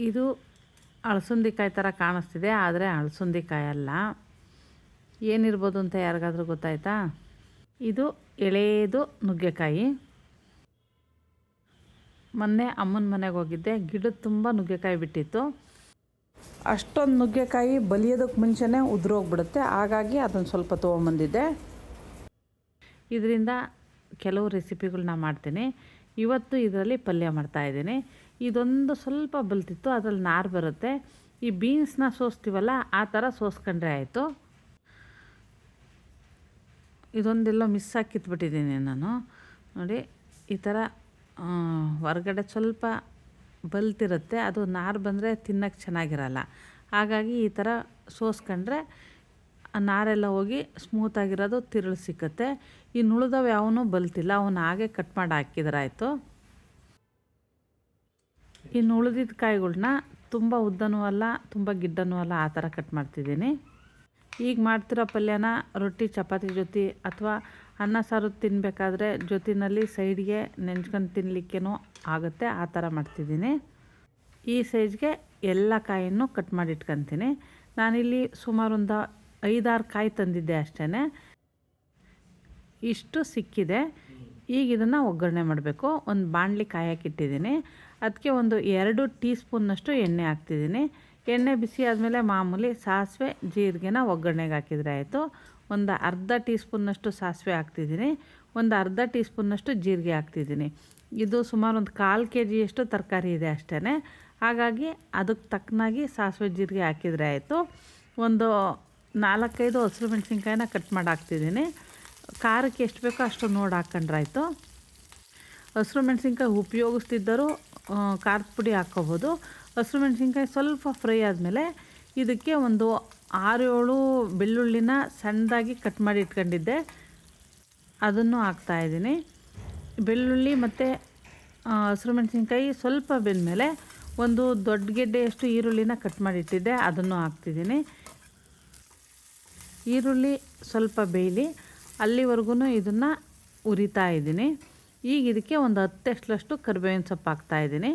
ಇದು ಅಳಸಂದಿಕಾಯಿ ಥರ ಕಾಣಿಸ್ತಿದೆ, ಆದರೆ ಅಳಸಂದಿಕಾಯಿ ಅಲ್ಲ. ಏನಿರ್ಬೋದು ಅಂತ ಯಾರಿಗಾದ್ರೂ ಗೊತ್ತಾಯ್ತಾ? ಇದು ಎಳೆಯದು ನುಗ್ಗೆಕಾಯಿ. ಮೊನ್ನೆ ಅಮ್ಮನ ಮನೆಗೆ ಹೋಗಿದ್ದೆ, ಗಿಡದ ತುಂಬ ನುಗ್ಗೆಕಾಯಿ ಬಿಟ್ಟಿತ್ತು. ಅಷ್ಟೊಂದು ನುಗ್ಗೆಕಾಯಿ ಬಲಿಯೋದಕ್ಕೆ ಮುಂಚೆನೇ ಉದುರೋಗ್ಬಿಡುತ್ತೆ, ಹಾಗಾಗಿ ಅದನ್ನು ಸ್ವಲ್ಪ ತೊಗೊಂಬಂದಿದ್ದೆ. ಇದರಿಂದ ಕೆಲವು ರೆಸಿಪಿಗಳನ್ನ ಮಾಡ್ತೀನಿ. ಇವತ್ತು ಇದರಲ್ಲಿ ಪಲ್ಯ ಮಾಡ್ತಾಯಿದ್ದೀನಿ. ಇದೊಂದು ಸ್ವಲ್ಪ ಬಲ್ತಿತ್ತು, ಅದರಲ್ಲಿ ನಾರು ಬರುತ್ತೆ. ಈ ಬೀನ್ಸ್ನ ಸೋಸ್ತೀವಲ್ಲ, ಆ ಥರ ಸೋಸ್ಕೊಂಡ್ರೆ ಆಯಿತು. ಇದೊಂದೆಲ್ಲೋ ಮಿಸ್ ಆಗಿ ಕಿತ್ಬಿಟ್ಟಿದ್ದೀನಿ ನಾನು. ನೋಡಿ, ಈ ಥರ ಹೊರಗಡೆ ಸ್ವಲ್ಪ ಬಲ್ತಿರುತ್ತೆ, ಅದು ನಾರು ಬಂದರೆ ತಿನ್ನೋಕ್ಕೆ ಚೆನ್ನಾಗಿರಲ್ಲ. ಹಾಗಾಗಿ ಈ ಥರ ಸೋಸ್ಕೊಂಡ್ರೆ ಆ ನಾರೆಲ್ಲ ಹೋಗಿ ಸ್ಮೂತಾಗಿರೋದು ತಿರುಳು ಸಿಕ್ಕತ್ತೆ. ಇನ್ನು ಉಳಿದವು ಯಾವನೂ ಬಲ್ತಿಲ್ಲ, ಅವನ್ನ ಹಾಗೆ ಕಟ್ ಮಾಡಿ ಹಾಕಿದ್ರಾಯ್ತು. ಇನ್ನು ಉಳಿದಿದ್ದ ಕಾಯಿಗಳ್ನ ತುಂಬ ಉದ್ದನೂ ಅಲ್ಲ, ತುಂಬ ಗಿಡ್ಡನೂ ಅಲ್ಲ, ಆ ಥರ ಕಟ್ ಮಾಡ್ತಿದ್ದೀನಿ. ಈಗ ಮಾಡ್ತಿರೋ ಪಲ್ಯನ ರೊಟ್ಟಿ ಚಪಾತಿ ಜೊತೆ ಅಥವಾ ಅನ್ನ ಸಾರು ತಿನ್ನಬೇಕಾದ್ರೆ ಜೊತೆಯಲ್ಲಿ ಸೈಡ್ಗೆ ನೆಂಚ್ಕೊಂಡು ತಿನ್ನಲಿಕ್ಕೇನೂ ಆಗುತ್ತೆ, ಆ ಥರ ಮಾಡ್ತಿದ್ದೀನಿ. ಈ ಸೈಜ್ಗೆ ಎಲ್ಲ ಕಾಯನ್ನು ಕಟ್ ಮಾಡಿ ಇಟ್ಕೊತೀನಿ. ನಾನಿಲ್ಲಿ ಸುಮಾರು ಒಂದು 5-6 ಕಾಯಿ ತಂದಿದ್ದೆ ಅಷ್ಟೇ. ಇಷ್ಟು ಸಿಕ್ಕಿದೆ. ಈಗ ಇದನ್ನು ಒಗ್ಗರಣೆ ಮಾಡಬೇಕು. ಒಂದು ಬಾಣಲಿ ಕಾಯಕ್ಕಿಟ್ಟಿದ್ದೀನಿ. ಅದಕ್ಕೆ ಒಂದು 2 ಟೀ ಸ್ಪೂನ್ನಷ್ಟು ಎಣ್ಣೆ ಹಾಕ್ತಿದ್ದೀನಿ. ಎಣ್ಣೆ ಬಿಸಿ ಆದಮೇಲೆ ಮಾಮೂಲಿ ಸಾಸಿವೆ ಜೀರಿಗೆನ ಒಗ್ಗರಣೆಗೆ ಹಾಕಿದರೆ ಆಯಿತು. ಒಂದು ಅರ್ಧ ಟೀ ಸ್ಪೂನ್ನಷ್ಟು ಸಾಸಿವೆ ಹಾಕ್ತಿದ್ದೀನಿ, ಒಂದು ಅರ್ಧ ಟೀ ಸ್ಪೂನ್ನಷ್ಟು ಜೀರಿಗೆ ಹಾಕ್ತಿದ್ದೀನಿ. ಇದು ಸುಮಾರು ಒಂದು 1/4 kgಯಷ್ಟು ತರಕಾರಿ ಇದೆ ಅಷ್ಟೇ. ಹಾಗಾಗಿ ಅದಕ್ಕೆ ತಕ್ಕನಾಗಿ ಸಾಸಿವೆ ಜೀರಿಗೆ ಹಾಕಿದರೆ ಆಯಿತು. ಒಂದು 4-5 ಹಸಿರು ಮೆಣಸಿನ್ಕಾಯಿನ ಕಟ್ ಮಾಡಿ ಹಾಕ್ತಿದ್ದೀನಿ. ಖಾರಕ್ಕೆ ಎಷ್ಟು ಬೇಕೋ ಅಷ್ಟು ನೋಡಿ ಹಾಕ್ಕೊಂಡ್ರಾಯ್ತು. ಹಸಿರು ಮೆಣಸಿನ್ಕಾಯಿ ಉಪಯೋಗಿಸ್ತಿದ್ದರೂ ಖಾರದ ಪುಡಿ ಹಾಕ್ಕೋಬೋದು. ಹಸಿರು ಮೆಣಸಿನ್ಕಾಯಿ ಸ್ವಲ್ಪ ಫ್ರೈ ಆದಮೇಲೆ ಇದಕ್ಕೆ ಒಂದು 6-7 ಬೆಳ್ಳುಳ್ಳಿನ ಸಣ್ಣದಾಗಿ ಕಟ್ ಮಾಡಿ ಇಟ್ಕೊಂಡಿದ್ದೆ, ಅದನ್ನು ಹಾಕ್ತಾಯಿದ್ದೀನಿ. ಬೆಳ್ಳುಳ್ಳಿ ಮತ್ತು ಹಸಿರು ಮೆಣಸಿನ್ಕಾಯಿ ಸ್ವಲ್ಪ ಬೆಂದಮೇಲೆ ಒಂದು ದೊಡ್ಡ ಗೆಡ್ಡೆಯಷ್ಟು ಈರುಳ್ಳಿನ ಕಟ್ ಮಾಡಿ ಇಟ್ಟಿದ್ದೆ, ಅದನ್ನು ಹಾಕ್ತಿದ್ದೀನಿ. ಈರುಳ್ಳಿ ಸ್ವಲ್ಪ ಬೇಯಲಿ, ಅಲ್ಲಿವರೆಗೂ ಇದನ್ನು ಉರಿತಾ ಇದ್ದೀನಿ. ಈಗ ಇದಕ್ಕೆ ಒಂದು 10 ಎಷ್ಟಲಷ್ಟು ಕರಿಬೇವಿನ ಸೊಪ್ಪು ಹಾಕ್ತಾಯಿದ್ದೀನಿ.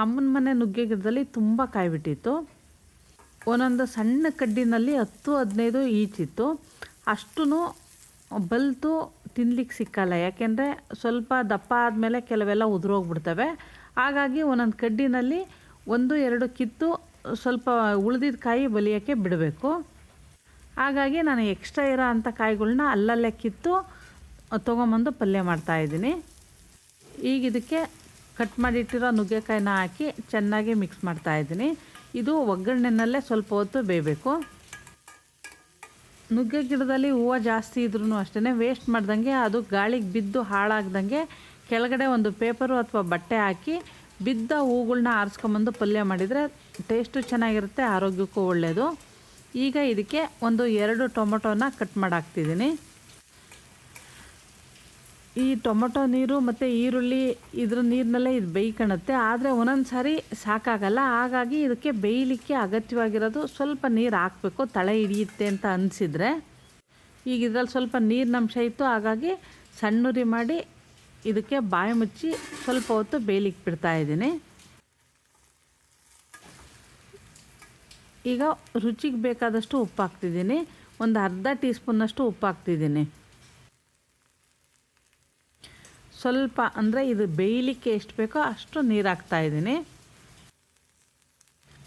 ಅಮ್ಮನ ಮನೆ ನುಗ್ಗೆ ಗಿಡದಲ್ಲಿ ತುಂಬ ಕಾಯಿ ಬಿಟ್ಟಿತ್ತು. ಒಂದೊಂದು ಸಣ್ಣ ಕಡ್ಡಿನಲ್ಲಿ 10-15 ಈಚಿತ್ತು. ಅಷ್ಟೂ ಬಲ್ತು ತಿನ್ಲಿಕ್ಕೆ ಸಿಕ್ಕಲ್ಲ, ಯಾಕೆಂದರೆ ಸ್ವಲ್ಪ ದಪ್ಪ ಆದಮೇಲೆ ಕೆಲವೆಲ್ಲ ಉದುರೋಗ್ಬಿಡ್ತವೆ. ಹಾಗಾಗಿ ಒಂದೊಂದು ಕಡ್ಡಿನಲ್ಲಿ 1-2 ಕಿತ್ತು ಸ್ವಲ್ಪ ಉಳಿದಿದ್ದ ಕಾಯಿ ಬಲಿಯೋಕ್ಕೆ ಬಿಡಬೇಕು. ಹಾಗಾಗಿ ನಾನು ಎಕ್ಸ್ಟ್ರಾ ಇರೋ ಅಂಥ ಕಾಯಿಗಳ್ನ ಅಲ್ಲಲ್ಲೇ ಕಿತ್ತು ತೊಗೊಂಬಂದು ಪಲ್ಯ ಮಾಡ್ತಾಯಿದ್ದೀನಿ. ಈಗ ಇದಕ್ಕೆ ಕಟ್ ಮಾಡಿಟ್ಟಿರೋ ನುಗ್ಗೆಕಾಯಿನ ಹಾಕಿ ಚೆನ್ನಾಗಿ ಮಿಕ್ಸ್ ಮಾಡ್ತಾಯಿದ್ದೀನಿ. ಇದು ಒಗ್ಗರಣೆನಲ್ಲೇ ಸ್ವಲ್ಪ ಹೊತ್ತು ಬೇಯಬೇಕು. ನುಗ್ಗೆ ಗಿಡದಲ್ಲಿ ಹೂವು ಜಾಸ್ತಿ ಇದ್ರೂ ಅಷ್ಟೇ ವೇಸ್ಟ್ ಮಾಡ್ದಂಗೆ, ಅದು ಗಾಳಿಗೆ ಬಿದ್ದು ಹಾಳಾಗ್ದಂಗೆ ಕೆಳಗಡೆ ಒಂದು ಪೇಪರು ಅಥವಾ ಬಟ್ಟೆ ಹಾಕಿ ಬಿದ್ದ ಹೂಗಳ್ನ ಆರಿಸ್ಕೊಂಬಂದು ಪಲ್ಯ ಮಾಡಿದರೆ ಟೇಸ್ಟು ಚೆನ್ನಾಗಿರುತ್ತೆ, ಆರೋಗ್ಯಕ್ಕೂ ಒಳ್ಳೆಯದು. ಈಗ ಇದಕ್ಕೆ ಒಂದು 2 ಟೊಮೊಟೊನ ಕಟ್ ಮಾಡಿ ಹಾಕ್ತಿದ್ದೀನಿ. ಈ ಟೊಮೊಟೊ ನೀರು ಮತ್ತು ಈರುಳ್ಳಿ ಇದ್ರ ನೀರಿನಲ್ಲೇ ಇದು ಬೇಯ್ಕೊಳ್ಳುತ್ತೆ, ಆದರೆ ಒಂದೊಂದು ಸಾರಿ ಸಾಕಾಗಲ್ಲ. ಹಾಗಾಗಿ ಇದಕ್ಕೆ ಬೇಯಲಿಕ್ಕೆ ಅಗತ್ಯವಾಗಿರೋದು ಸ್ವಲ್ಪ ನೀರು ಹಾಕಬೇಕು, ತಳ ಹಿಡಿಯುತ್ತೆ ಅಂತ ಅನಿಸಿದರೆ. ಈಗ ಇದರಲ್ಲಿ ಸ್ವಲ್ಪ ನೀರಿನಂಶ ಇತ್ತು, ಹಾಗಾಗಿ ಸಣ್ಣುರಿ ಮಾಡಿ ಇದಕ್ಕೆ ಬಾಯಿ ಮುಚ್ಚಿ ಸ್ವಲ್ಪ ಹೊತ್ತು ಬೇಯಲಿಕ್ಕೆ ಬಿಡ್ತಾಯಿದ್ದೀನಿ. ಈಗ ರುಚಿಗೆ ಬೇಕಾದಷ್ಟು ಉಪ್ಪು ಹಾಕ್ತಿದ್ದೀನಿ. ಒಂದು ಅರ್ಧ ಟೀ ಸ್ಪೂನ್ನಷ್ಟು ಉಪ್ಪು ಹಾಕ್ತಿದ್ದೀನಿ. ಸ್ವಲ್ಪ ಅಂದರೆ ಇದು ಬೇಯಲಿಕ್ಕೆ ಎಷ್ಟು ಬೇಕೋ ಅಷ್ಟು ನೀರು ಹಾಕ್ತಾಯಿದ್ದೀನಿ.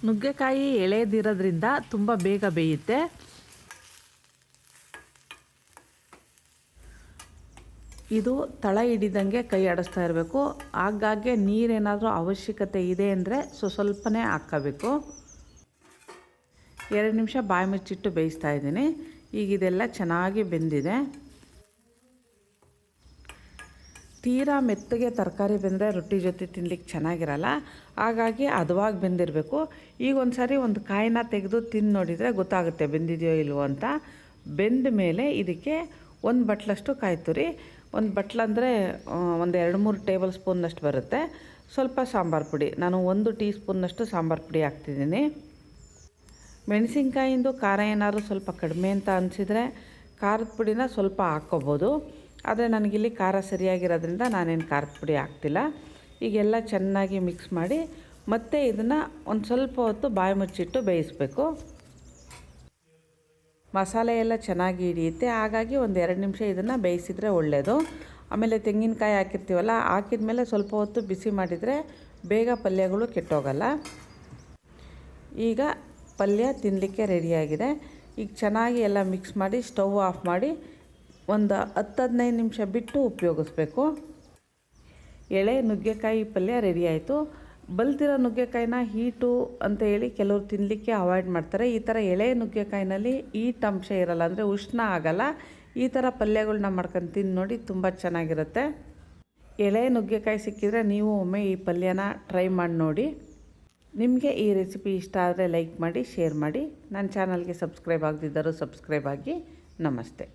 ನುಗ್ಗೆಕಾಯಿ ಎಳೆದಿರೋದ್ರಿಂದ ತುಂಬ ಬೇಗ ಬೇಯುತ್ತೆ. ಇದು ತಳ ಹಿಡಿದಂಗೆ ಕೈ ಆಡಿಸ್ತಾ ಇರಬೇಕು. ಆಗಾಗ್ಗೆ ನೀರೇನಾದರೂ ಅವಶ್ಯಕತೆ ಇದೆ ಅಂದರೆ ಸ್ವಲ್ಪನೇ ಹಾಕ್ಕೋಬೇಕು. 2 ನಿಮಿಷ ಬಾಯಿ ಮುಚ್ಚಿಟ್ಟು ಬೇಯಿಸ್ತಾ ಇದ್ದೀನಿ. ಈಗ ಇದೆಲ್ಲ ಚೆನ್ನಾಗಿ ಬೆಂದಿದೆ. ತೀರಾ ಮೆತ್ತಗೆ ತರಕಾರಿ ಬೆಂದರೆ ರೊಟ್ಟಿ ಜೊತೆ ತಿನ್ಲಿಕ್ಕೆ ಚೆನ್ನಾಗಿರಲ್ಲ, ಹಾಗಾಗಿ ಹದವಾಗಿ ಬೆಂದಿರಬೇಕು. ಈಗ ಒಂದು ಸಾರಿ ಒಂದು ಕಾಯಿನ ತೆಗೆದು ತಿಂದು ನೋಡಿದರೆ ಗೊತ್ತಾಗುತ್ತೆ ಬೆಂದಿದೆಯೋ ಇಲ್ವೋ ಅಂತ. ಬೆಂದ ಮೇಲೆ ಇದಕ್ಕೆ 1 ಬಟ್ಲಷ್ಟು ಕಾಯಿ ತುರಿ, 1 ಬಟ್ಲಂದರೆ ಒಂದು 2-3 ಟೇಬಲ್ ಸ್ಪೂನ್ನಷ್ಟು ಬರುತ್ತೆ. ಸ್ವಲ್ಪ ಸಾಂಬಾರು ಪುಡಿ, ನಾನು 1 ಟೀ ಸ್ಪೂನ್ನಷ್ಟು ಸಾಂಬಾರು ಪುಡಿ ಹಾಕ್ತಿದ್ದೀನಿ. ಮೆಣಸಿನ್ಕಾಯಿಂದು ಖಾರ ಏನಾದರೂ ಸ್ವಲ್ಪ ಕಡಿಮೆ ಅಂತ ಅನಿಸಿದರೆ ಖಾರದ ಪುಡಿನ ಸ್ವಲ್ಪ ಹಾಕ್ಕೋಬೋದು. ಆದರೆ ನನಗಿಲ್ಲಿ ಖಾರ ಸರಿಯಾಗಿರೋದ್ರಿಂದ ನಾನೇನು ಖಾರದ ಪುಡಿ ಹಾಕ್ತಿಲ್ಲ. ಈಗೆಲ್ಲ ಚೆನ್ನಾಗಿ ಮಿಕ್ಸ್ ಮಾಡಿ ಮತ್ತು ಇದನ್ನು ಒಂದು ಸ್ವಲ್ಪ ಹೊತ್ತು ಬಾಯಿ ಮುಚ್ಚಿಟ್ಟು ಬೇಯಿಸಬೇಕು. ಮಸಾಲೆ ಎಲ್ಲ ಚೆನ್ನಾಗಿ ಹಿಡಿಯುತ್ತೆ, ಹಾಗಾಗಿ ಒಂದು 2 ನಿಮಿಷ ಇದನ್ನು ಬೇಯಿಸಿದರೆ ಒಳ್ಳೆಯದು. ಆಮೇಲೆ ತೆಂಗಿನಕಾಯಿ ಹಾಕಿರ್ತೀವಲ್ಲ, ಹಾಕಿದ ಮೇಲೆ ಸ್ವಲ್ಪ ಹೊತ್ತು ಬಿಸಿ ಮಾಡಿದರೆ ಬೇಗ ಪಲ್ಯಗಳು ಕೆಟ್ಟೋಗಲ್ಲ. ಈಗ ಪಲ್ಯ ತಿನ್ನಲಿಕ್ಕೆ ರೆಡಿಯಾಗಿದೆ. ಈಗ ಚೆನ್ನಾಗಿ ಎಲ್ಲ ಮಿಕ್ಸ್ ಮಾಡಿ ಸ್ಟವ್ ಆಫ್ ಮಾಡಿ ಒಂದು 10-15 ನಿಮಿಷ ಬಿಟ್ಟು ಉಪಯೋಗಿಸ್ಬೇಕು. ಎಳೆ ನುಗ್ಗೆಕಾಯಿ ಪಲ್ಯ ರೆಡಿ ಆಯಿತು. ಬಲ್ತಿರೋ ನುಗ್ಗೆಕಾಯಿನ ಹೀಟು ಅಂತ ಹೇಳಿ ಕೆಲವರು ತಿನ್ನಲಿಕ್ಕೆ ಅವಾಯ್ಡ್ ಮಾಡ್ತಾರೆ. ಈ ಥರ ಎಳೆ ನುಗ್ಗೆಕಾಯಿನಲ್ಲಿ ಹೀಟ್ ಅಂಶ ಇರಲ್ಲ, ಅಂದರೆ ಉಷ್ಣ ಆಗಲ್ಲ. ಈ ಥರ ಪಲ್ಯಗಳನ್ನ ಮಾಡ್ಕೊಂಡು ತಿಂದು ನೋಡಿ, ತುಂಬ ಚೆನ್ನಾಗಿರುತ್ತೆ. ಎಳೆ ನುಗ್ಗೆಕಾಯಿ ಸಿಕ್ಕಿದರೆ ನೀವು ಒಮ್ಮೆ ಈ ಪಲ್ಯನ ಟ್ರೈ ಮಾಡಿ ನೋಡಿ. ನಿಮಗೆ ಈ ರೆಸಿಪಿ ಇಷ್ಟ ಆದರೆ ಲೈಕ್ ಮಾಡಿ, ಶೇರ್ ಮಾಡಿ. ನನ್ನ ಚಾನಲ್ಗೆ ಸಬ್ಸ್ಕ್ರೈಬ್ ಆಗದಿದ್ದರೂ ಸಬ್ಸ್ಕ್ರೈಬ್ ಆಗಿ. ನಮಸ್ತೆ.